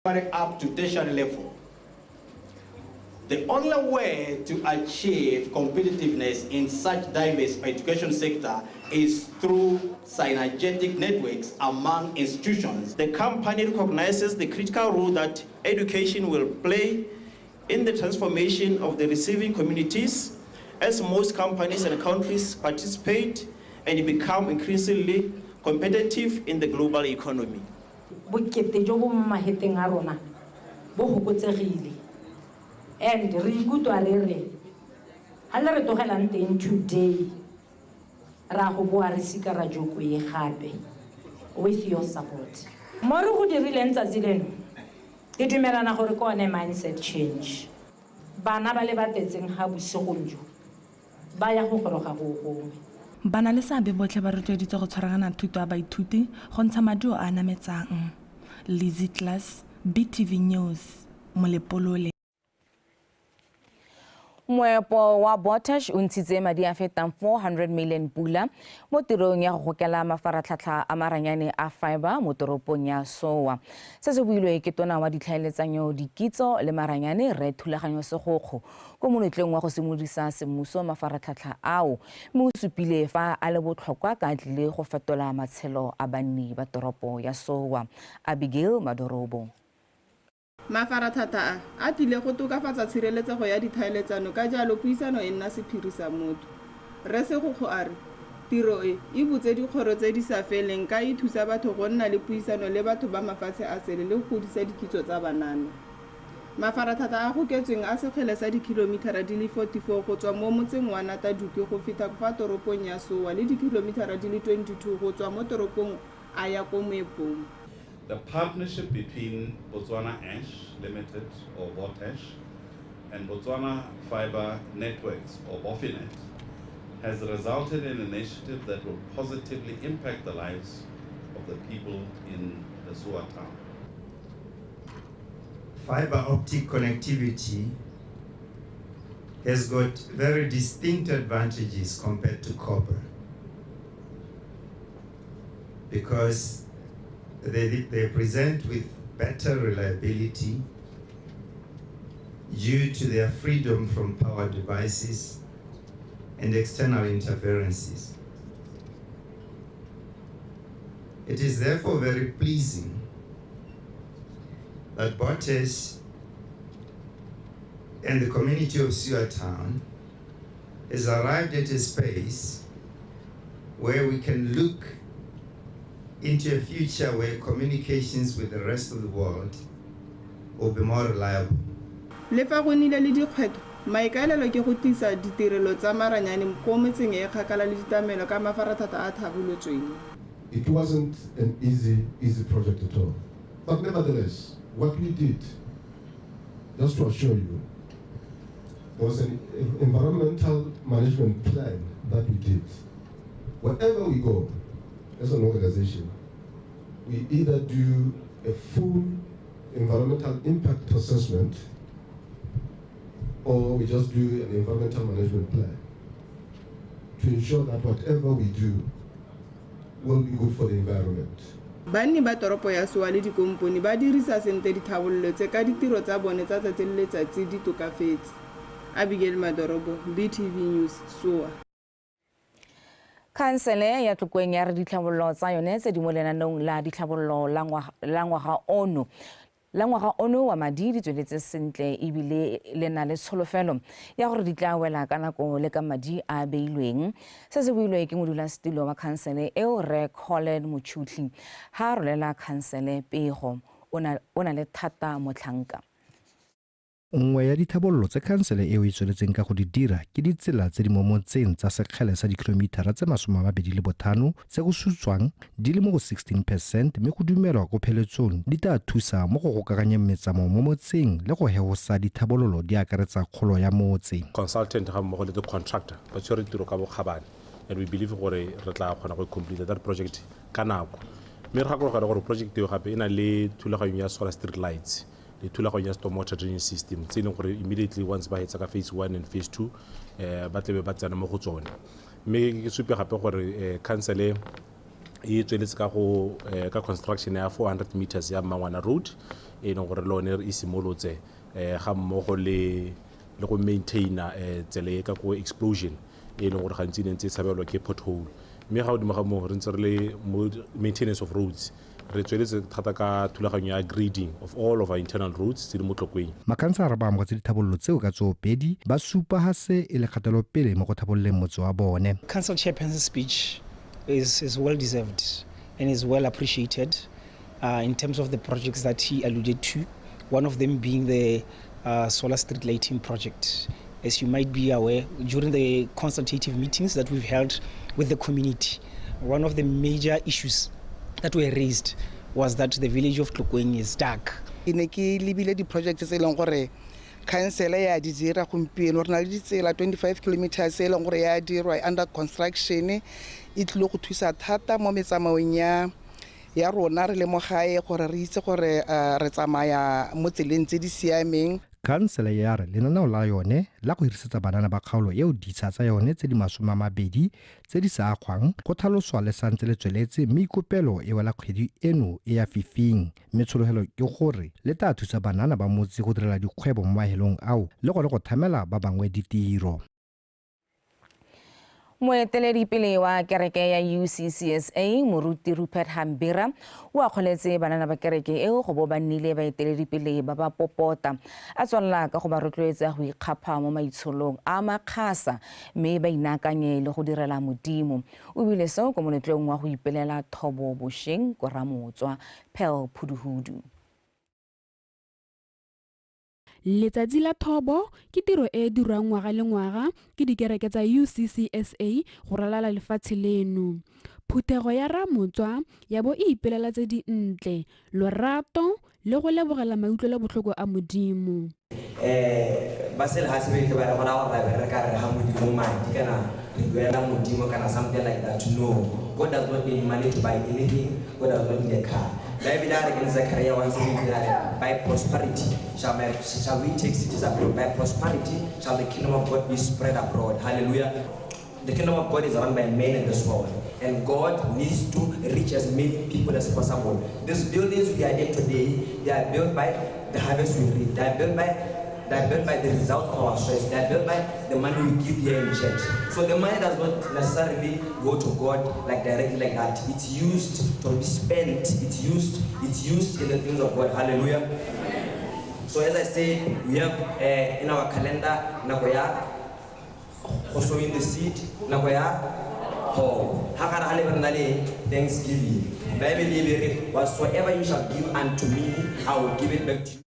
up to tertiary level. The only way to achieve competitiveness in such diverse education sector is through synergetic networks among institutions. The company recognizes the critical role that education will play in the transformation of the receiving communities, as most companies and countries participate and become increasingly competitive in the global economy. And re gutwa re re hala re togela nteng today ra go boa re sika ra joko e gape with your support mo re go dirileng tsatsi leno ke dumelana gore ko one mindset change bana ba le batetseng ha bosegonjo ba ya go goroga go gongwe bana le seabe botlhe ba rotloeditse go tshwaragana thuto a baithuti go ntsha maduo a nametsang. Lizzy Class, BTV News, Molepolole. Moepo wa BOTSWANA o ntshitse madi a fetang 400 million pula mo tirong ya go gokela mafaratlhatlha a maranyane a fiber mo toropong ya SOWA. Se se builwe ke tona wa ditlhaeletsanyo dikitso le maranyane re thulaganyo segokgo ko moletlong wa go simolodisa semmuso mafaratlhatlha ao mme o supile fa a le botlhokwa ka tlile go fetola matshelo a banni ba toropo ya SOWA. Abigail Madorobo. Mafaratlhatlha a tlile go tokafatsa tshireletsego ya dithaeletsano ka jalo puisano e nna sephiri sa motho. Re segokgo a re tiro e butse dikgoro tse di sa feleng ka e thusa batho go nna le puisano le batho ba mafatshe a sele le go godisa dikitso tsa banana. Mafaratlhatlha a go ketsweng a sekgele sa dikilomitara di le 44 go tswa mo motseng wa Nataduke go feta fa toropong ya SOWA le dikilomitara di le 22 go tswa mo toropong a ya ko Moepong. The partnership between Botswana Ash Limited, or BOTSWANA, and Botswana Fiber Networks, or BOFINET, has resulted in an initiative that will positively impact the lives of the people in the SOWA town. Fiber optic connectivity has got very distinct advantages compared to copper, because they present with better reliability due to their freedom from power devices and external interferences. It is therefore very pleasing that BOTSWANA and the community of SOWA Town has arrived at a space where we can look into a future where communications with the rest of the world will be more reliable. Le fa go nile le dikgwetlho, maikaelelo ke go tlisa ditirelo tsa maranyane ko metseng e kgakala le ditamelo ka mafaratlhatlha a tlhabolotsweng. It wasn't an easy project at all. But nevertheless, what we did, just to assure you, there was an environmental management plan that we did. Wherever we go, as an organization, we either do a full environmental impact assessment or we just do an environmental management plan to ensure that whatever we do will be good for the environment. Banni ba toropo ya SOWA le dikomponi ba dirisa sente dithabololo tse ka ditiro tsa bone tsa tsatsi le letsatsi di tokafetse. Abigail Madorobo, BTV News, SOWA. Khansele ya Tlokweng ya re ditlhabololo tsa yone tse di mo lenanong la ditlhabololo la ngwaga ono wa madi di tsweletse sentle ebile le na le tsholofelo ya gore di tla wela ka nako le ka madi a beilweng. Se se builwe ke modulasetilo wa khansele eo Re Colin Mochutli ha rolela khansele pego o na le thata motlhanka. Nngwe ya dithabololo tse khansele eo e tsweletseng ka go di dira ke ditsela tse di mo motseng tsa sekgele sa dikilomitara tse 25 tse go sutswang di le mo go 16% mme go dumelwa go pheletsong di tla thusa mo go gokaganyeng metsamao mo motseng le go heosa dithabololo di akaretsa kgolo ya motse. Consultant ga mmogo le the contractor ba tshwere tiro ka bokgabane, and we believe gore re tla kgona go complete that project ka nako. Mme re gakologa gore project eo gape e na le thulaganyo ya solar street lights le thulaganyo ya stormwater drainage system tse leng gore immediately once ba hetsa ka phase 1 and phase 2 ba tlebe ba tsena mo go tsone. Mme ke supe gape gore council e tsweletse ka construction ya 400 meters ya Mangwana road e leng gore le one re isimolotse ga mmogo le go maintaina tsele ka go explosion e leng gore gantsi ne ntse e tshabelwa ke pothole mme ga godimo ga moo re ntse re le mo maintenance of roads re tsweletse thata ka thulaganyo ya grading of all of our internal roads tse di mo tlokweng makhansara ba amogetse dithabololo tseo ka tsoopedi ba supa ga se e le kgatelopele mo go thabololeng motse wa bone. Council Chairperson's speech is well deserved and is well appreciated in terms of the projects that he alluded to, one of them being the solar street lighting project. As you might be aware, during the consultative meetings that we've held with the community, one of the major issues that were raised was that the village of Tlokweng is dark. Ne ke lebile di projects tse leng gore council ya di dira gompieno re na le ditsela 25 kilometers e leng gore ya dirwa under construction e tlile go thusa thata mo metsamaong ya rona re le mo gae gore re itse gore re tsamaya mo tseleng tse di siameng. Kansele ya re lenaneo la yone la go hirisetsa banana ba kgaolo eo ditsha tsa yone tse di 20 tse di sa akgwang go tlhaloswa le santse le tsweletse mme ikopelo e wela kgwedi eno e ya fifing mme tshologelo ke gore le tla thusa banana ba motse go direla dikgwebo mo mahelong ao le gone go thamela ba bangwe ditiro. Moeteledipele wa kereke ya UCCSA moruti Rupert Hambira o akgoletse banana ba kereke eo go bo ba nnile baeteledipele ba ba popota a tswalla ka go ba rotloetsa go ikgapha mo maitsholong a makgasa mme ba inakanye le go direla modimo o bile seo ko moletlong wa go ipelela thobo bosheng ko Ramotswa Pel Phuduhudu. Letsatsi la thobo ke tiro e dirwang ngwaga le ngwaga ke dikereke tsa UCCSA go ralala lefatshe leno. Phuthego ya Ramotswa ya bo e ipelela tse di ntle, lorato le go lebogela maitlhola botlhoko a modimo. Ba se le hasebe ke ba re gona go ra ka re ha modimo madi kana re buela modimo kana something like that. No, God does not need money to buy anything. God does not need a car. David in Zechariah 1:7 by prosperity shall we take cities abroad. By prosperity shall the kingdom of God be spread abroad. Hallelujah. The kingdom of God is run by men in this world, and God needs to reach as many people as possible. These buildings we are in today, they are built by the harvest we reap. They are built by the result of our stress. They are built by the money we give here in church. So the money does not necessarily go to God like directly like that. It's used to be spent. It's used in the things of God. Hallelujah. So as I said, we have in our calendar Nakoya sowing the seed, Nakoya Paul. Thanksgiving. Bible whatsoever you shall give unto me, I will give it back to you.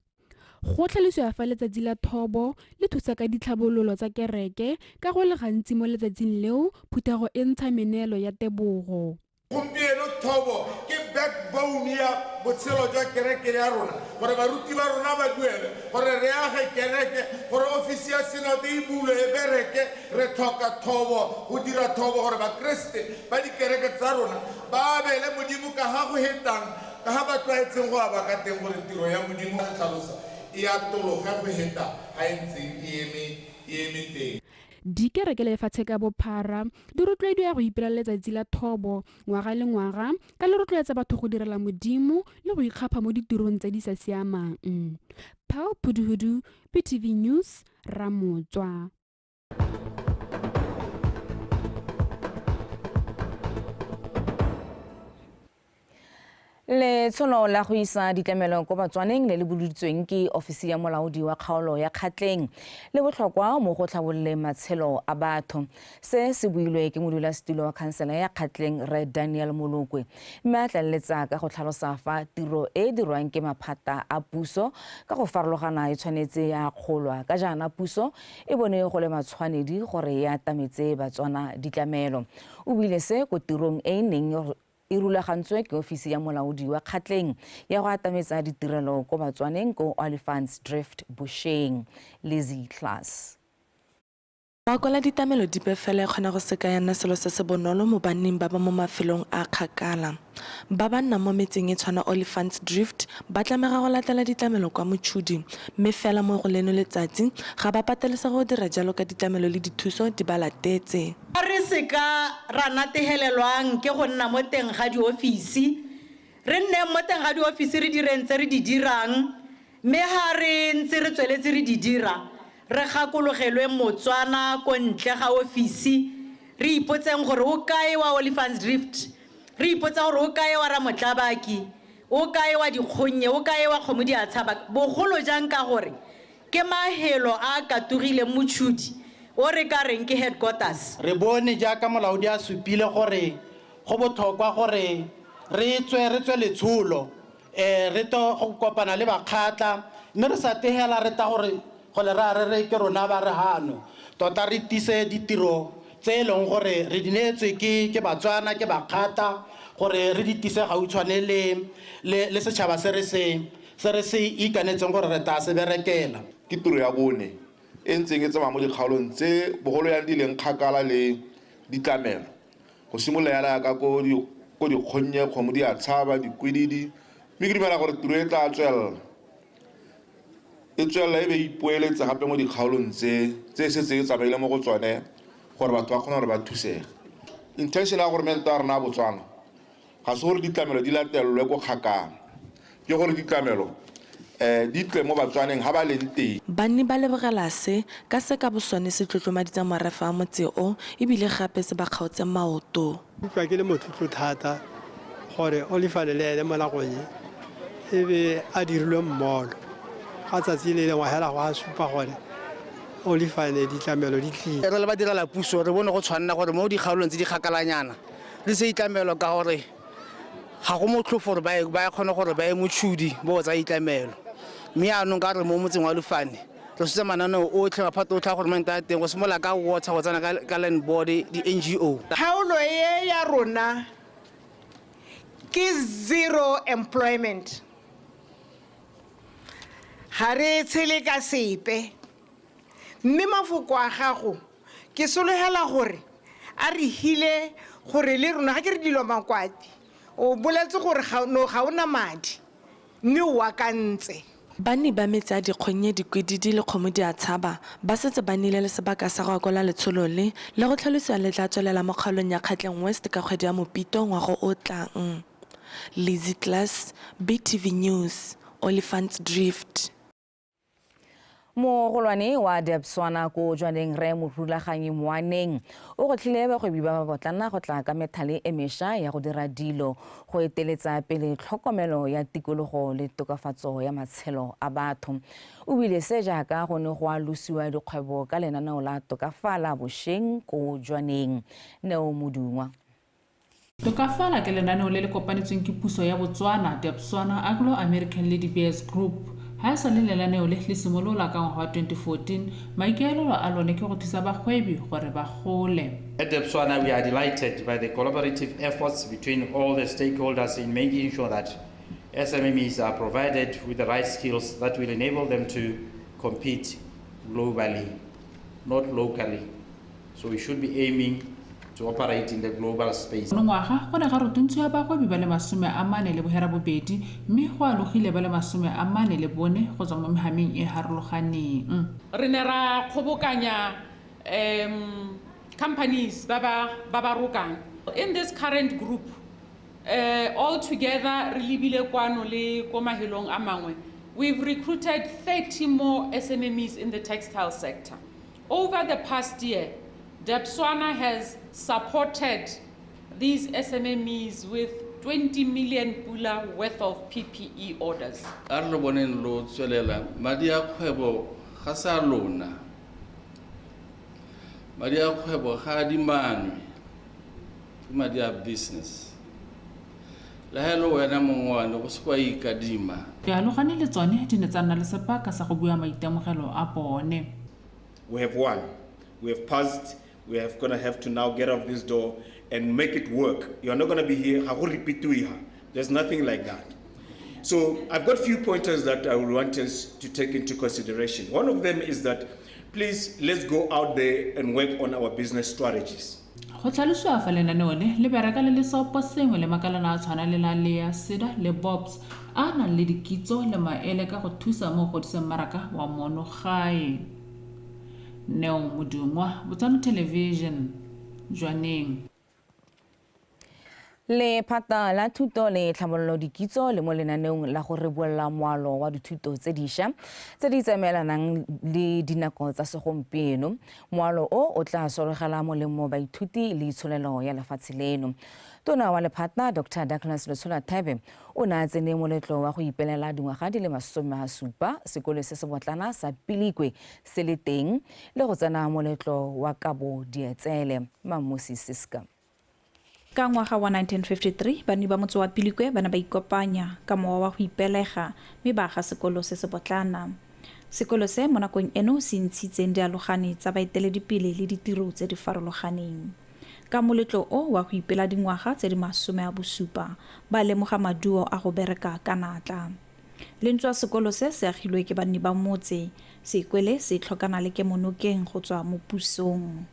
Go tlhalosiwa fa letsatsi la thobo le thusa ka ditlhabololo tsa kereke ka go le gantsi mo letsatsing leo phuthego e ntsha menelo ya tebogo. Gompieno thobo ke backbone ya botshelo jwa kereke ya rona gore baruti ba rona ba duele gore re age kereke gore ofisi ya senate e bulwe e bereke re tlhoka thobo go dira thobo gore bakreste ba dikereke tsa rona ba abele modimo ka ga go hetang ka ga ba tlwaetseng go aba ka teng gore tiro ya modimo go tlhalosa e a tologa go heta ga e ntse e eme teng. Dikereke le lefatshe ka bophara di rotloediwa go ipelela letsatsi la thobo ngwaga le ngwaga ka le rotloetsa batho go direla modimo le go ikgapha mo ditirong tse di sa siamang. Pel Phuduhudu, PTV News, Ramotswa. Le tsholo la go isa ditlamelo ko Batswaneng le buditsweng ke ofisi ya molaodi wa kgaolo ya Kgatleng le botlhokwa mo go tlhabolle matshelo a batho. Se se builwe ke modulasetilo wa khansela ya Kgatleng Re Daniel Molokwe mme a tlaletsa ka go tlhalosa fa tiro e dirwang ke maphata a puso ka go farologana e tshwanetse ya kgolwa ka jana puso e bone go le matshwanedi gore ya tametse Batswana ditlamelo. O buile se go tirong e neng e rulagantswe ke ofisi ya molaodi wa Kgatleng ya go atametsa ditirelo ko Batswaneng ko Oliphants Drift Busheng. Lizzie Class. Bakola ditamelo dipe fela kgona go sekayana selo se se bonolo mo banneng ba ba mo mafelong a kgakala. Ba ba nna mo metseng e tshwana Oliphants Drift ba tlamega go latela ditlamelo kwa motšhudi mme fela mo go leno letsatsi ga ba patelesa go dira jalo ka ditlamelo le dithuso di ba latetse. Re se ka ra natehelelwang ke go nna mo teng ga diofisi re nne mo teng ga diofisi re direng tse re di dirang mme ha re ntse re tsweletse re di dira re gakologelwe motswana ko ntle ga ofisi re ipotseng gore o kae wa Olifants Drift re ipotsa gore o kae wa Ramotlabaki o kae wa Dikgonye o kae wa Kgomodi a Tshaba bogolo jang ka gore ke mahelo a katugile motšhudi o re ka reng ke headquarters re bone jaaka molaodi a supile gore go botlhokwa gore re tswe letsholo re to go kopana le bakgatla mme re sa tegela re ta gore go le re ke rona ba re hano tota re tise ditiro tse e leng gore re di neetswe ke batswana ke bakgatla gore re di tise gautshwane le setšhaba se re se ikanetseng gore re ta se berekela ke tiro ya bone e ntseng e tsamaya mo dikgaolong tse bogolo yang di leng kgakala le ditlamelo go simolola yana ka ko Dikgonye Kgomodi a Tshaba Dikwididi mme ke dumela gore tiro e tla tswelela e be ipoeletsa gape mo dikgaolong tse setse e tsamaile mo go tsone gore batho ba kgona gore ba thusega intention ya government ya rona Botswana ga se gore ditlamelo di latelelwe ko kgakana ke gore ditlamelo di tle mo batswaneng ga ba leng teng banni ba lebogela se ka se ka bosone se tlotlomaditsa morafe wa motse o ebile gape se ba kgaotse maoto utlwa ke le motlotlo thata gore Olifane le ene mo nakong e be a dirilwe mmolo ga tsatsi le lengwe hela go a supa gore Olifane ditlamelo di tlile re le ba direla puso re bone go tshwanela gore mo dikgaolong tse di kgakalanyana re se itlamelo ka gore ga go motlhofo gore ba kgone gore ba ye motšhudi bo tsa itlamelo mme anong ka re mo motseng wa Olifane re setse mananeo otlhe maphato otlhe a goromenta a teng go simola ka water go tsana ka land board di-NGO kgaolo e ya rona ke zero employment ga re tshele ka sepe mme mafoko a gago ke sologela gore a re hile gore le rona ga ke re dilo makwadi o boletse gore ga ona madi mme o akantse banni ba metse a Dikgonye Dikwididi le Kgomodi a Tshaba ba setse ba nnile le sebaka sa go akola letsholo le go tlhalosiwa le tla tswelela mo kgaolong ya Kgatleng West ka kgwedi ya Mopito ngwago o tlang Lizzy Class BTV News Olifants Drift mogolwane wa BOTSWANA ko jwaneng re morulaganyi moaneng o go tlile bagwebi ba botlana go tla ka methale e mesha ya go dira dilo go eteletsa pele tlhokomelo ya tikologo le tokafatso ya matshelo a batho o bile se jaaka go ne go a lusiwa dikgwebo ka lenaneo la tokafala bošeng ko jwaneng Neo Modungwa tokafala ke lenaneo le le kopanetsweng ke puso ya Botswana BOTSWANA Anglo American le di-Bears Group ha sa le lenaneo le simolola ka ngwaga wa 2014 maikaelelo a lone ke go thusa bagwebi gore ba gole. At BOTSWANA, we are delighted by the collaborative efforts between all the stakeholders in making sure that SMMEs are provided with the right skills that will enable them to compete globally, not locally. So we should be aiming to operate in the global space. Ngwaga go ne ga rutuntswe bagwebi ba le 40 le bohera bobedi mme go alogile ba le 40 le bone go tswa mo mehameng e harologaneng. Re ne ra kgobokanya companies ba ba rokang. In this current group all together re libile kwano le ko mahelong a mangwe we've recruited 30 more SMMEs in the textile sector. Over the past year BOTSWANA has supported these SMMEs with 20 million pula worth of PPE orders. Arlo bonen lo tselela madia kgwebo ga sa lona. Madia kgwebo ga di manwe. Ke madia business. La hello wena mongwane go se kwa ikadima. Ya logane le tsone di ne tsana le sepaka sa go bua maitemogelo a bone. We have won. We have passed. We are going to have to now get off this door and make it work. You're not going to be here. There's nothing like that. So I've got a few pointers that I would want us to take into consideration. One of them is that, please, let's go out there and work on our business strategies. Go tlhaloswa fa lenaneo le bereka le seopo sengwe le makalana a tshwana le la Lea Seda le Bobs a nang le dikitso le maele ka go thusa mo go godiseng mmaraka wa mono gae. Neo Modungwa, BOTSWANA Television, Jwaneng. Le phata la thuto le tlhabololo dikitso le mo lenaneong la go rebolla moalo wa dithuto tse dišwa tse di tsamaelanang le dinako tsa segompieno. Moalo o tla sologela molemo baithuti le itsholelo ya lefatshe leno. Tona wa lephata Dr. Dikgang o ne a tsene moletlo wa go ipelela dingwaga di le 70 sekolo se se botlana sa Pilikwe se le teng le go tsena moletlo wa kabo dietsele. Mamusi Siska. Ka ngwaga wa 1953 bani ba motse wa Pilikwe bana ba ikopanya ka mowa wa go ipelega mme ba aga sekolo se se botlana. Sekolo se mo nakong eno se ntshitseng dialogane tsa baeteledipele le ditiro tse di farologaneng. Ka moletlo o wa go ipela dingwaga tse di 70 ba lemoga maduo a go bereka ka natla. Lentswe sekolo se se agilwe ke bani ba motse se ikwele se tlhokana le ke monokeng go tswa mo pusong.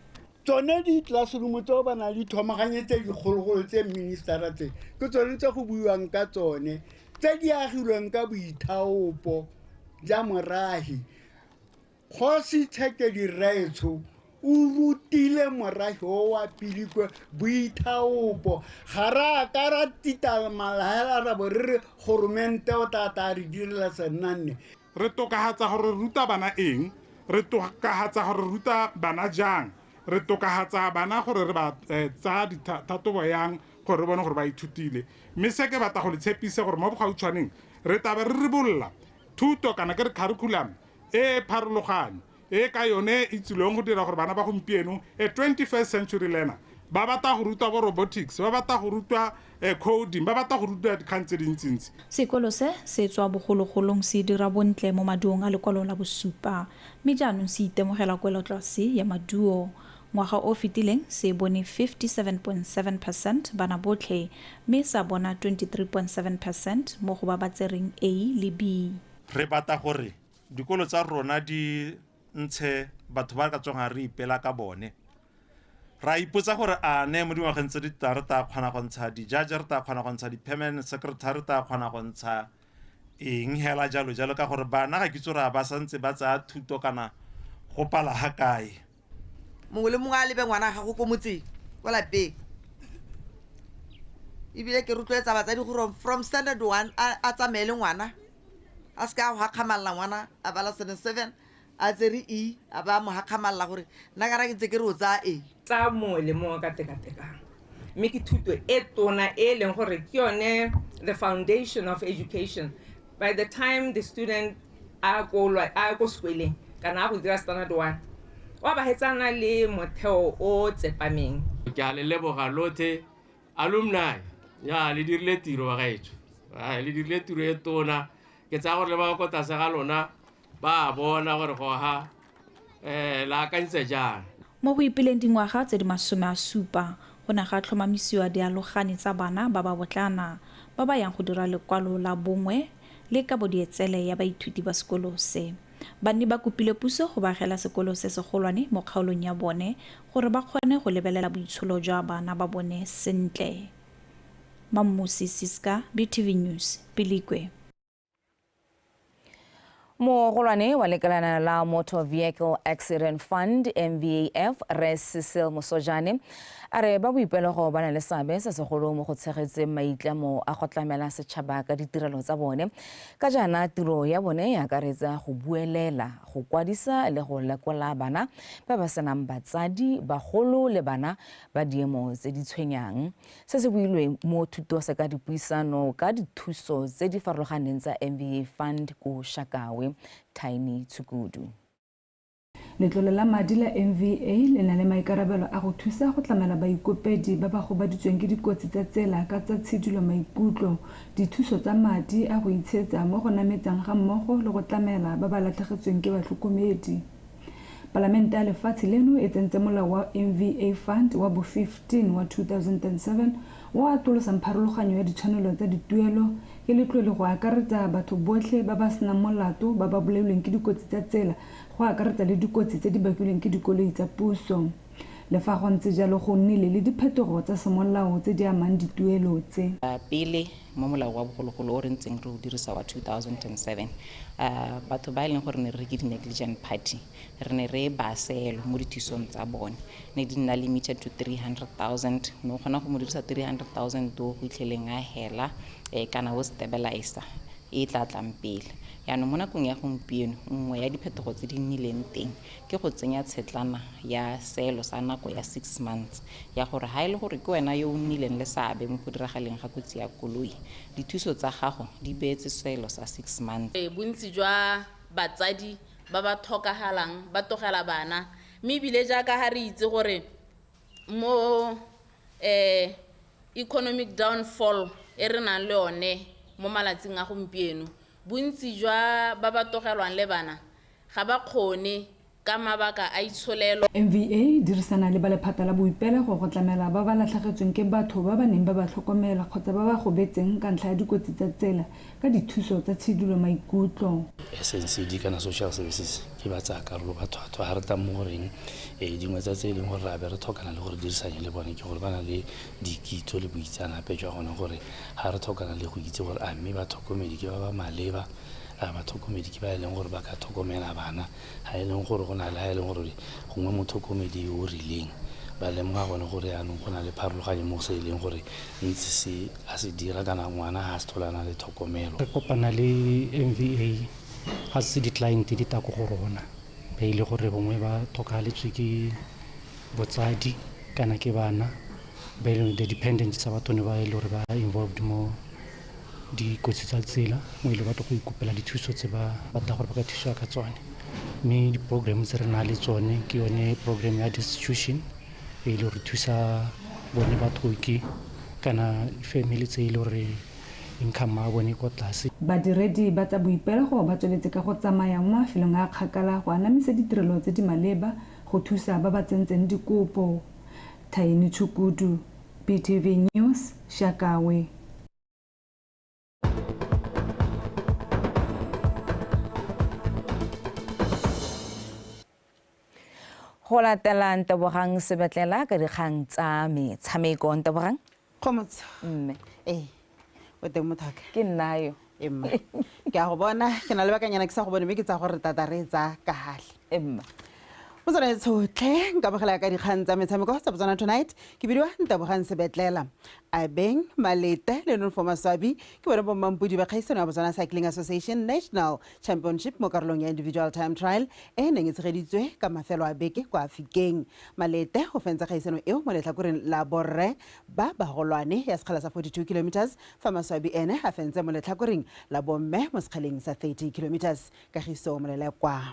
Tsone di classroom tse ba na di thomaganyetse digologolo tse ministera tse ke tsone tse go buiwang ka tsone tse di agilweng ka boithaopo ja morahi. Kgosi Tshekedi Raetso o rutile morahi wa Pilikwe boithaopo ga ra ka ra tita malahela ra bo re goromente o tata re direla senanne. Re tokahatsa gore ruta bana eng, re tokahatsa gore ruta bana jang, re tokahatsa bana gore re ba tsa ditatobo yang gore bona gore ba ithutile. Mme se ke batla go le tshepisa gore mo bogautshwaneng re tabe re ribolla thuto kana ke curriculum e pharologane e ka yone itsilong go dira gore bana ba gompieno 21st century learner ba batla go ruta bo robotics, ba batla go ruta coding, ba batla go ruta dikgang tse dintsintsi. Sekolo se se tswa bogologolong se dira bontle mo maduong a lekwalo la bosupa mme jaanong se itemogela kwelotlase ya maduo. Ngwaga o fetileng se bone 57.7% bana botlhe mme sa bona 23.7% mo go ba ba tsereng A le B. Re batla gore dikolo tsa rona di ntshe batho ba ka tswang re ipela ka bone. Ra ipotsa gore a ne mo dingwageng tse di re ta kgona go ntsha di-judge, re ta kgona go ntsha di-permanent secretary, ta kgona go ntsha eng hela jalo jalo ka gore bana ga kitso ra ba santse ba tsaya thuto kana go pala ha kae. Mongwe le mongwe a lebe ngwana ga go ko motseng kwa lapeng. Ebile ke rotloetsa batsadi gore from standard 1 a tsamaele ngwana a se ka go gakgamalla ngwana a bala standard 7 a tsere E a ba mo gakgamalla gore nna ka ra ke ntse ke re o tsaya E. Tsa mongwe le mongwe ka tekatekang mme ke thuto e tona e leng gore ke yone the foundation of education. By the time the student a go sekoleng kana a go dira standard 1 wa ba hetsana le motheo o tsepameng. Ke a le leboga lotlhe alumni ya le dirile tiro wa gaetso le dirile tiro e tona ke tsa gore le ba go tlase ga lona ba bona gore go ha la akantse jang. Mo go ipeleng dingwaga tse di 70 go ne ga tlhomamisiwa dialogane tsa bana ba ba botlana ba ba yang go dira lekwalo la bongwe le ka bodietsele ya baithuti ba sekolo se. Bani ba kopile puso go bagela sekolo se segolwane mo kgaolong ya bone gore ba kgone go lebelela boitsholo jwa bana ba bone sentle. Mamusi Siska, BTV News, Pilikwe. Mogolwane wa lekalana la Motor Vehicle Accident Fund MVAF Res Cecil Mosojane a re ba boipelego ba na le seabe se segolo mo go tshegetseng maitlamo a go tlamela setšhaba ka ditirelo tsa bone. Ka jaana tiro ya bone ya akaretsa go buelela, go kwadisa le go lekola bana ba ba senang batsadi, bagolo le bana ba diemo tse di tshwenyang. Se se builwe mo thuto se ka dipuisano ka dithuso tse di farologaneng tsa MVA Fund ko Shakawe. Tiny Tsukudu. Letlole la madi la MVA le na le maikarabelo a go thusa go tlamela baikopedi ba ba gobaditsweng ke dikotsi tsa tsela ka tsa tshedilo maikutlo, dithuso tsa madi a go itshetsa mo go nametsang ga mmogo le go tlamela ba ba latlhegetsweng ke batlhokomedi. Palamente ya lefatshe leno e tsentse molao wa MVA Fund wa bo 15 wa 2007 wa atolosang pharologanyo ya ditshwanelo tsa dituelo ke letlole go akaretsa batho botlhe ba ba senang molato ba ba bolailweng ke dikotsi tsa tsela go akaretsa le dikotsi tse di bakilweng ke dikoloi tsa puso. le fa go ntse jalo go nnile le diphetogo tsa semolao tse di amang dituelo tse. Pele mo molao wa bogologolo o re ntseng re o dirisa wa 2007 batho ba e leng gore ne re ke di-negligent party re ne re ba seelo mo dithusong tsa bone ne di nna limited to 300,000 mme o kgona go mo dirisa 300,000 o go itlheleng a hela kana o stabilizer e tla tlang pele yaanong mo nakong ya gompieno nngwe ya diphetogo tse di nnileng teng ke go tsenya tshetlana ya seelo sa nako ya 6 months ya gore ha e le gore ke wena yo o nnileng le seabe mo go diragaleng ga kotsi ya koloi dithuso tsa gago di beetse seelo sa 6 months. Bontsi jwa batsadi ba ba tlhokagalang ba tlogela bana mme ebile jaaka ga re itse gore mo economic downfall e re nang le one mo malatsing a gompieno bontsi jwa ba ba tlogelwang le bana ga ba kgone ka mabaka a itsholelo. MVA dirisana le ba lephata la boipelego go tlamela ba ba latlhagetsweng ke batho ba ba neng ba ba tlhokomela kgotsa ba ba gobetseng ka ntlha ya dikotsi tsa tsela ka dithuso tsa tshedilo maikutlo. SNCD kana social services ke ba tsa karolo batho ga re ta mo goreng dingwe tsa tse e leng gore ra be re tlhokana le gore dirisanye le bone ke gore ba na le dikitso le boitsanape jwa gone gore ga re tlhokana le go itse gore a mme batlhokomedi ke ba ba maleba batlhokomedi ke ba e leng gore ba ka tlhokomela bana ga e leng gore go na le ga e leng gore gongwe motlhokomedi o rileng ba lemoga gone gore yaanong go na le pharologanyo mo se e leng gore ntse se a se dira kana ngwana ga a se tholana le tlhokomelo. Re kopana le MVA ga se di-client di ta ko go rona ba ile gore bongwe ba tlhokaletswe ke botsadi kana ke bana ba ile the dependent tsa batho ne ba ile gore ba involved mo dikotsi tsa tsela mo ile batho go ikopela dithuso tse ba batla gore ba ka thusiwa ka tsone mme di-program tse re na le tsone ke yone program ya destitution e ile gore thusa bone batho ke kana family tse ile gore income ya bone ko tlase. Badiredi ba tsa boipelego ba tsweletse ka go tsamaya mo mafelong a kgakala go anamisa ditirelo tse di maleba go thusa ba ba tsentseng dikopo. Thaini Chukudu, BTV News, Shakawe. Go latela Ntebogang Sebetlela ka dikgang tsa metshameko. Ntebogang Khomotso mme o teng mothaka ke nna yo emma ke a go bona ke na le bakanyana ke sa go bone mme ke tsa gore tata re tsa ka gale emma mo tsona tsotlhe nka bogela ka dikgang tsa metshameko tsa Botswana Tonight ke bidiwa Ntebogang Sebetlela a beng malete le nonfo maswabi ke bone bomampudi ba kgaisano ya Botswana Cycling Association National Championship mo karolong ya individual time trial e neng e tshegeditswe ka mafelo a beke kwa Afikeng. Malete go fentse kgaisano eo mo letlhakoreng la borre ba bagolwane ya sekgala sa 42 kilometers fa maswabi ene a fentse mo letlhakoreng la bomme mo sekgaleng sa 30 kilometers. Kagiso Molelekwa.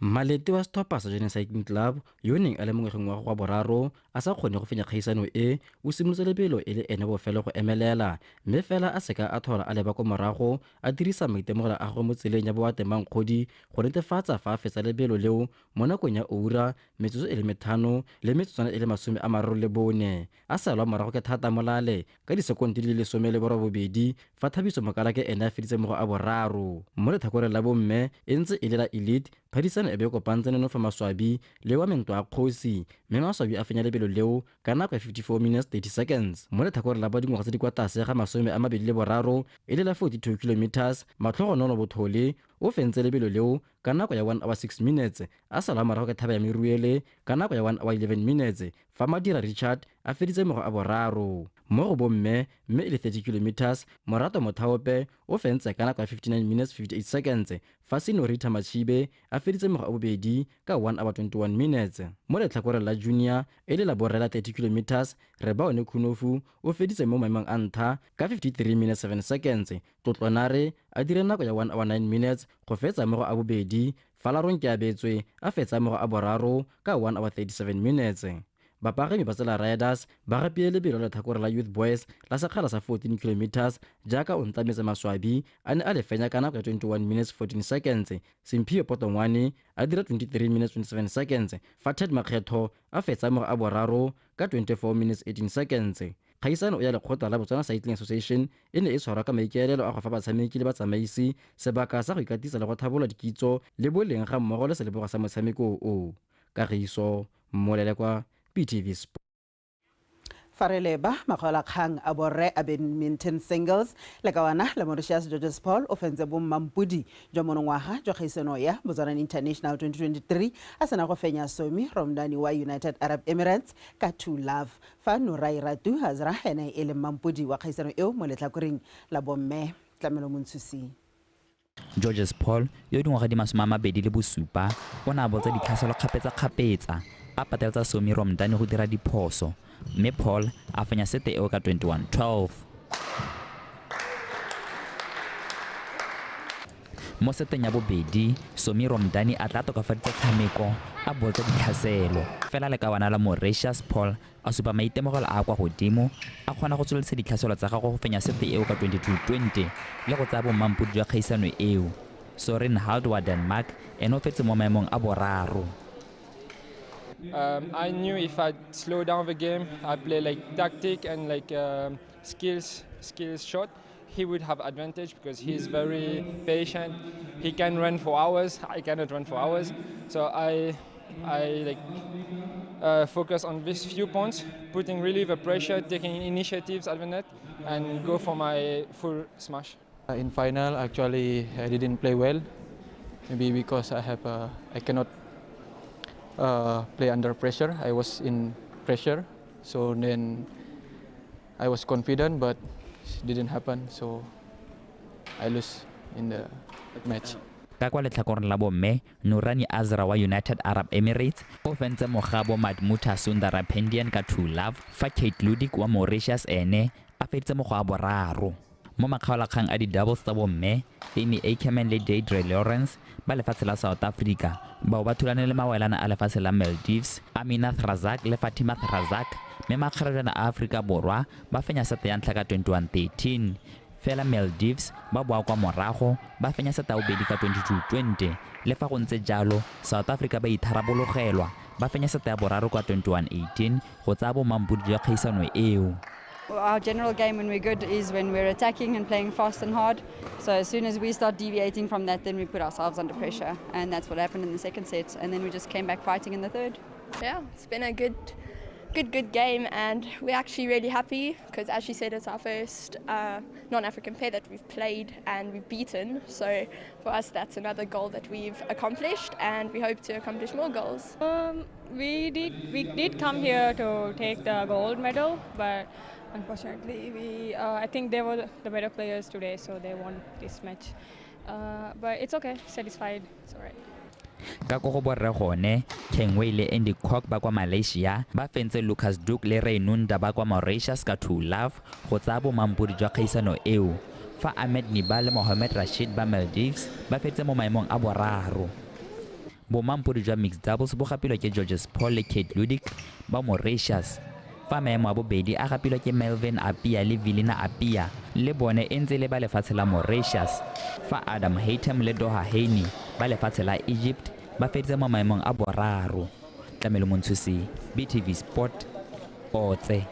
Malete wa Stopper sa Journey Cycling Club yo neng a le mongwegeng wa go boraro a sa kgone go fenya kgaisano e o simolotse lebelo e le ene bofelo go emelela mme fela a seka a thola a leba ko morago a dirisa maitemogelo a go mo tseleng ya boatemang kgodi go netefatsa fa a fetsa lebelo leo mo nakong ya ura metsotso e le 5 le metsotswana e le 34 a salwa morago ke thata molale ka disekondi di le 12 fa Thabiso Mokala ke ene a feditse mo go a boraro mo letlhakoreng la bomme e ntse e le la elite phadisano e be kopantse neno fa maswabi le wa mentwa a kgosi mme maswabi a fenya lebelo leo ka nako ya 54 minutes 30 seconds mo letlhakoreng la badingwaga tse di kwa tlase ga 23 e le la 42 kilometers matlhogonolo bothole o fentse lebelo leo ka nako ya 1 hour 6 minutes a sala morago ke thaba ya meruele ka nako ya 1 hour 11 minutes fa Madira Richard a feditse mo go a boraro mo go bomme mme e le 30 kilometers Morato Mothaope o fentse ka nako ya 59 minutes 58 seconds fa Senorita Machibe a feditse mo go a bobedi ka 1 hour 21 minutes mo letlhakoreng la junior e le la borrela 30 kilometers Rebaone Khunofu o feditse mo maemong a ntlha ka 53 minutes 7 seconds Totlonare a dire nako ya 1 hour 9 minutes go fetsa mo go a bobedi fa Larong ke abetswe a fetsa mo go a boraro ka 1 hour 37 minutes bapagami ba tsela riders ba gapile lebelo la letlhakore la youth boys la sekgala sa 14 kilometers jaaka o ntametse maswabi a ne a le fenya ka nako ya 21 minutes 14 seconds Simphio Potongwane a dira 23 minutes 27 seconds fa Ted Makgetho a fetsa mo a boraro ka 24 minutes 18 seconds kgaisano ya lekgotla la Botswana Cycling Association e ne e tshwarwa ka maikaelelo a go fa batshameki le batsamaisi sebaka sa go ikatisa le go thabola dikitso le boleng ga mmogo le selebogo sa motshameko o Kagiso Molele kwa BTV Sport. Fareleba makgolakgang a borre a badminton singles le kawana le Mauritius Georges Paul o fentse bomampudi jwa monongwaga jwa kgaisano ya Botswana International 2023 a sena go fenya somi romdani wa United Arab Emirates ka 2-love fa Nurai Ratu Hazra ene e le mampudi wa kgaisano eo mo letlhakoreng la bomme Tlamelo Montsusi. Georges Paul yo dingwaga di 27 o ne a botsa ditlhaselo kgapetsa-kgapetsa a pateletsa somi romdani go dira diphoso mme Paul a fenya sete eo ka 21-12. Mo seteng ya bobedi somi romdani a tla tokafaditsa tshameko a boltsa ditlhaselo fela le kawana la Mauritius Paul a supa maitemogelo a kwa godimo a kgona go tsweletsa ditlhaselo tsa gagwe go fenya sete eo ka 22-20 le go tsaya bomampudi jwa kgaisano eo. Soren Hald wa Denmark ene o fetse mo maemong a boraro. I knew if I slow down the game, I play like tactic and like skills shot, he would have advantage because he's very patient. He can run for hours. I cannot run for hours. So I focus on these few points, putting really the pressure, taking initiatives at the net, and go for my full smash. In final, actually, I didn't play well. Maybe because I cannot play under pressure. I was in pressure, so then I was confident, but it didn't happen. So I lose in the match. Ka kwa letlhakoreng la bomme Nurani Azra wa United Arab Emirates o fentse mogabo Madmuta Sundara Pendian ka 2-love fa Kate Ludik wa Mauritius ene a feditse mo go a boraro. Mo makgaolakgang a di-doubles tsa bomme Amy Ackerman le Deidre Lawrence ba lefatshe la South Africa bao ba thulane le mawelana a lefatshe la Maldives Aminath Razak le Fatima Razak mme makgaolana a Afrika Borwa ba fenya sete ya ntlha ka 21-13 fela Maldives ba boa kwa morago ba fenya sete ya bobedi ka 22-20 le fa go ntse jalo South Africa ba itharabologelwa ba fenya sete ya boraro kwa 21-18 go tsaya bomampudi jwa kgaisano eo. Our general game when we're good is when we're attacking and playing fast and hard. So as soon as we start deviating from that, then we put ourselves under pressure. And that's what happened in the second set. And then we just came back fighting in the third. Yeah, it's been a good game. And we're actually really happy because, as she said, it's our first non-African pair that we've played and we've beaten. So for us, that's another goal that we've accomplished. And we hope to accomplish more goals. We did come here to take the gold medal, but unfortunately, I think they were the better players today, so they won this match. But it's okay, satisfied, it's all right. Ka go go borre gone Kengwei le Andy Kwok ba kwa Malaysia ba fentse Lucas Duke le Raynunda ba kwa Mauritius ka 2-love go tsaya bomampudi jwa kgaisano eo fa Ahmed Niba le Mohamed Rashid ba Maldives ba fetse mo maemong a boraro. Bomampudi jwa mixed doubles bo gapilwe ke Georges Paul le Kate Ludik ba Mauritius fa maemo a bobedi a gapilwe ke Melvin Apia le Vilina Apia le bone e ntse le ba lefatshe la Mauritius fa Adam Haytham le Doha Haney ba lefatshe la Egypt ba feditse mo maemong a boraro. Tlamelo Montsusi, BTV Sport, Otse.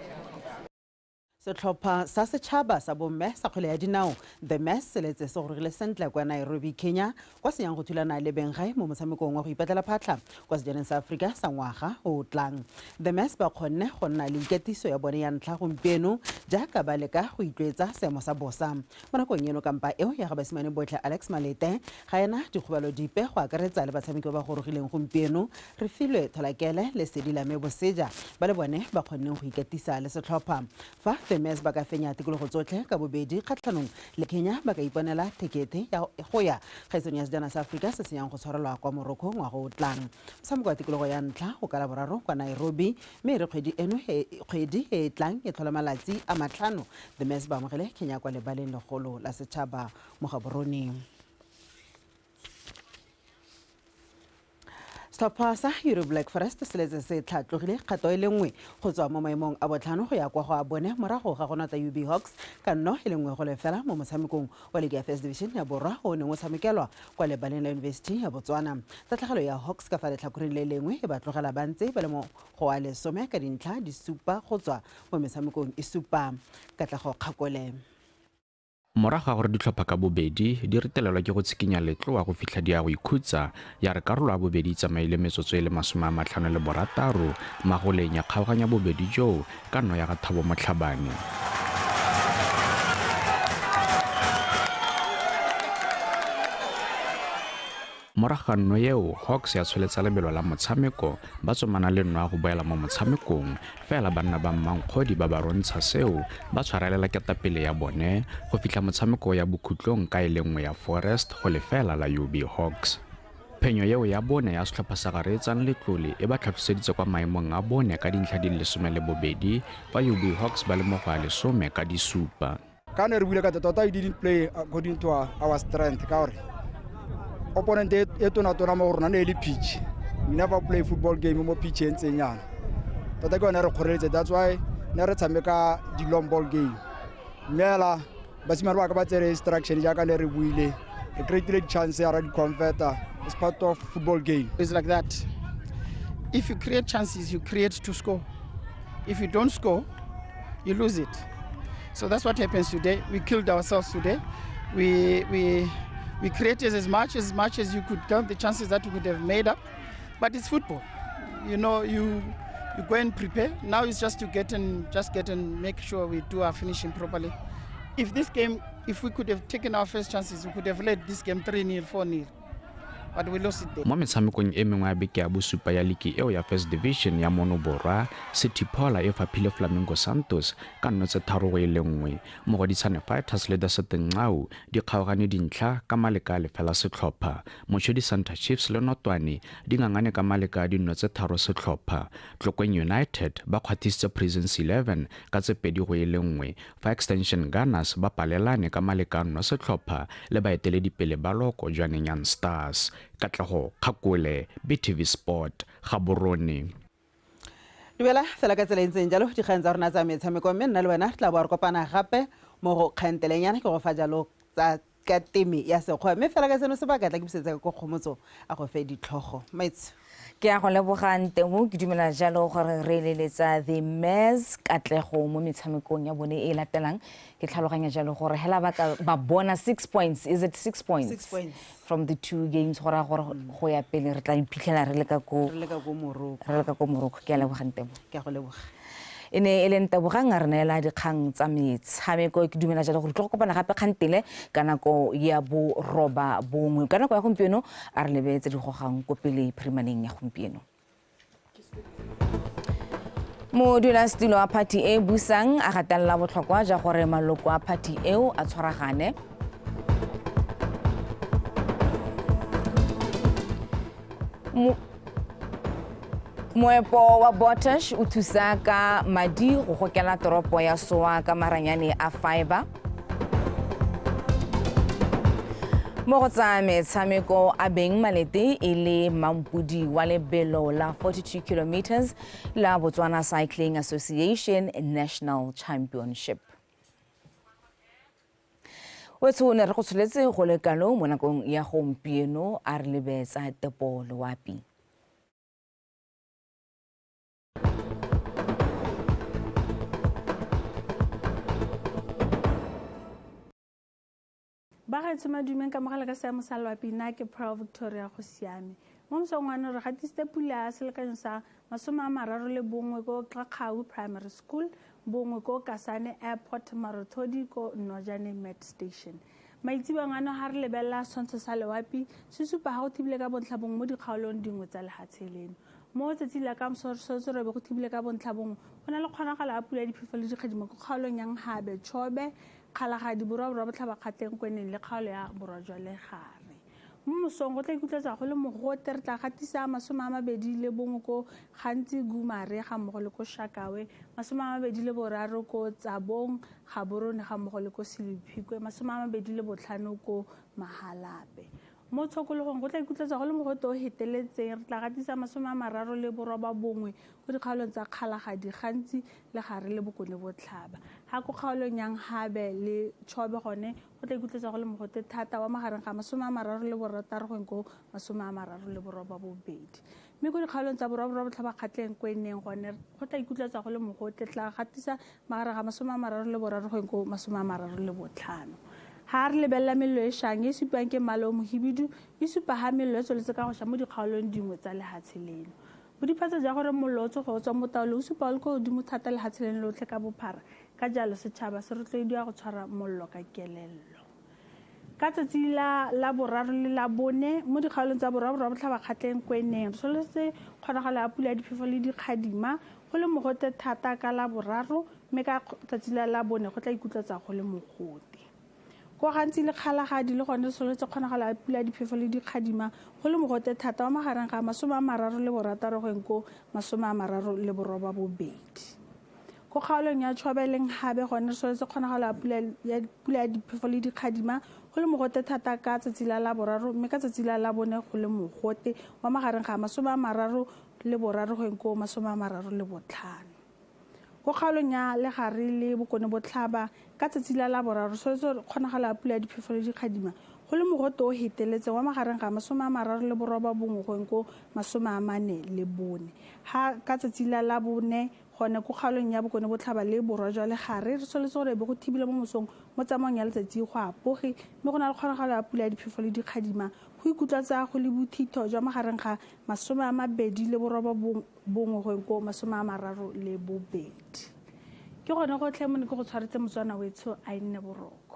Setlhopha sa setšhaba sa bomme sa kgwele ya dinao The Mess se letse se gorogile sentle kwa Nairobi, Kenya kwa se yang go thulana le Bengai mo motshamekong wa go ipatlela phatlha kwa sejaneng sa Aforika sa ngwaga o tlang. The Mess ba kgonne go nna le ikatiso ya bone ya ntlha gompieno jaaka ba leka go itlwetsa seemo sa bosa. Mo nakong eno kampa eo ya ga basimane botlhe Alex Malete ga ena dikgobalo dipe go akaretsa le batshameki ba gorogileng gompieno re filwe Tholakele le Sedilame Boseja ba le bone ba kgonne go ikatisa le setlhopha fa The Mess ba ka fenya tikologo tsotlhe ka bobedi kgatlhanong le Kenya ba ka iponela tekete ya go ya kgaisong ya sejana sa Aforika se se yang go tshwarelwa kwa Morocco ngwaga o tlang. Motshameko wa tikologo ya ntlha go ka la boraro kwa Nairobi mme re kgwedi e tlang e tlhola malatsi a matlhano. The Mess ba amogele Kenya kwa lebaleng legolo la setšhaba mo Gaborone. Setlhopha sa Euro Black Forest se letse se tlhatlogile kgato e le nngwe go tswa mo maemong a botlhano go ya kwa go a bone morago ga go nata UB Hawks ka nno e le nngwe go lefela mo motshamekong wa League ya First Division ya Borwa o neng o tshamekelwa kwa lebaleng la University ya Botswana. Tatlhegelo ya Hawks ka fa letlhakoreng le lengwe e ba tlogela ba ntse ba le mo go a lesome ka dintlha di supa go tswa mo metshamekong e supa. Katlego Kgakole. morago ga gore ditlhopha ka bobedi di retelelwa ke go tshikinya letloa go fitlha di ya go ikhutsa ya re karolo ya bobedi tsamaile metsotso e le 56 magoleng ya kgaoganya bobedi joo ka nno ya ga Thabo Motlhabane. Moragano eo Hawks ya tsholetsa lebelo la motshameko ba tsomana le nno go boela mo motshamekong fela banna ba mmankgodi ba ba rontsha seo ba tshwarelela ketapele ya bone go fitlha motshameko ya bokhutlong ka e lengwe ya Forest go lefela la UB Hawks. Phenyo eo ya bone ya setlhopha sa Garetsang Letlole e ba tlhatlhoseditse kwa maemong a bone ka dintlha di le 12 fa UB Hawks ba le mo go a 10 ka disupa. Ka ne re buile ka tota we didn't play according to our strength ka gore opponent e tona mo rona ne le pitch. We never play football game mo pitch e ntseng yana. Tota ke yone re kgoreletse, that's why ne re tshameka di long ball game. Mela basimane ba ka ba tsere instruction ja ka ne re buile. Re create chance ya ra di converter. It's part of football game. It's like that. If you create chances, you create to score. If you don't score, you lose it. So that's what happens today. We killed ourselves today. We created as much as you could count the chances that we could have made up, but it's football. You know, you go and prepare. Now it's just to get and make sure we do our finishing properly. If we could have taken our first chances, we could have led this game 3-0, 4-0. But we lost it there. Mo metshamekong e mengwe ya beke ya bosupa ya liki eo ya First Division ya Monoborwa, City Paula e fapile Flamingo Santos ka nno tse 3-1 mo go ditshane Fighters le the Setengau di kgaogane dintlha ka maleka le fela setlhopha. Moshodi Santa Chiefs le Notwane di ngangane ka maleka di nno tse 3 setlhopha. Tlokeng United ba kgwathisitse Prisons 11 ka tse 2-1 fa Extension Gunners ba palelane ka maleka nno setlhopha le baeteledipele ba Loko Jwaneng Stars. Katlego Khakole BTV Sport Gaborone. Dumela fela ka tsela ntseng jalo dikgang tsa rona tsa metshameko mme nna le wena tla bo re kopana gape mo go kgantelenyana ke go fa jalo tsa ka temi ya sekgwa mme fela ka seno se ba ka tla ke bisetsa go kgomotso a go fe ditlhogo maitse ke a go lebogante mo ke dumela jalo gore re leletsa the Mez Katlego mo metshamekong ya bone e latelang ke tlhaloganya jalo gore hela ba bona 6 points. Is it 6 points? 6 points from the 2 games gore go ya pele re tla iphitlhela re le ka go Morocco ke a lebogante ke a go leboga ene e leng tebogang a re neela dikgang tsa metshameko ke dumela jalo gore tlo go kopana gape kgantele ka nako ya bo roba bongwe ka nako ya gompieno a re lebetse digogang ko pele primaneng ya gompieno. Modulasetilo wa party e busang a gatelela botlhokwa ja gore maloko a party eo a tshwaragane. Moepo wa BOTSWANA o thusa ka madi go gokela toropo ya SOA ka maranyane a fiber. Mo go tsa metshameko a beng malete e le mampudi wa lebelo la 42 kilometers la Botswana Cycling Association National Championship. Wetso ne re go tsholetse go lekalo mo nakong ya gompieno a re lebetsa Tepo Loapi. Ba ga tsoma dumeng ka mogala ka seamo sa Loapi nna ke Pro Victoria go siame mo mosongwana re gatiste pula selekanyo sa 31 ko Dikgang Primary School bongwe ko Kasane Airport Marothodi ko Nojane Met Station maitsibang ano ha re lebella sontsho sa Loapi se supa ha go thibile ka bontlhabong mo dikgaolong dingwe tsa lehatsheleno mo tsatsi la ka msorso re be go thibile ka bontlhabong go na le kgonagalo a pula diphefo le dikgedimo go kgaolong yang Habe Chobe kgalagadi borwa botlhaba kgateng kweneng le kgaolo ya borwa jwa legare mo mosong go tla ikutletsa go le mogote re tla gatisa 21 ko gantsi Gumare ga mmogo le ko Shakawe 23 ko Tsabong Gaborone ga mmogo le ko Siliphikwe 25 ko Mahalape mo tshokologong go tla ikutletsa go le mogote o heteletseng re tla gatisa 31 ko dikgaolong tsa kgalagadi gantsi le gare le bokone botlhaba ha go kgaolong yang Habe le Chobe gone go tla ikutletsa go le mogote thata wa magareng ga 36 go go 32 mme go dikgaolong tsa borwa botlhaba kgatleng kweneng gone go tla ikutletsa go le mogote tla gatisa magareng ga 33 go go 35 ha re lebella mello e shang e supang ke malo mohibidu e supa ha mello e tsholetse ka go sha mo dikgaolong dingwe tsa lehatshe leno bodiphatsa ja gore mollo o tsogo tswa mo taolo o supa le go godimo thata lehatshe leno lotlhe ka bophara ka jalo setšhaba se rotloediwa go tshwara mollo ka kelello ka tsatsi la boraro le la bone mo dikgaolong tsa borwa botlhaba kgatleng kweneng re soletse kgonagalo ya pula ya diphefo le dikgadima go le mogote thata ka la boraro mme ka tsatsi la bone go tla ikutlwetsa go le mogote go gantsi le kgalagadi le gone soletse kgonagalo ya pula ya diphefo le dikgadima go le mogote thata wa magareng ga 36 go eng ko 32 go kgaolong ya tshwabeleng gabe gone soletse kgonagalo ya pula ya diphefo le dikgadima go le mogote thata ka tsatsi la boraro mme ka tsatsi la bone go le mogote wa magareng ga 33 go eng ko 35 go kgaolong ya legare le bokone botlhaba ka tsatsi la boraro soletse kgonagalo ya pula ya diphefo le dikgadima go le mogote o heteletse wa magareng ga 38 go eng ko 44 ha ka tsatsi la bone gone go kgaolong ya bokone botlhaba le borwa jwa legare re soletse gore be go thibile mo mosong mo tsamaong ya letsatsi go apoge mme go na le kgonagalo ya pula ya diphefo le dikgadima go ikutlwatsa go le bothitho jwa magareng ga 28 go eng ko 32 ke gone gotlhe mo ne ke go tshwaretse motswana wetsho a nne boroko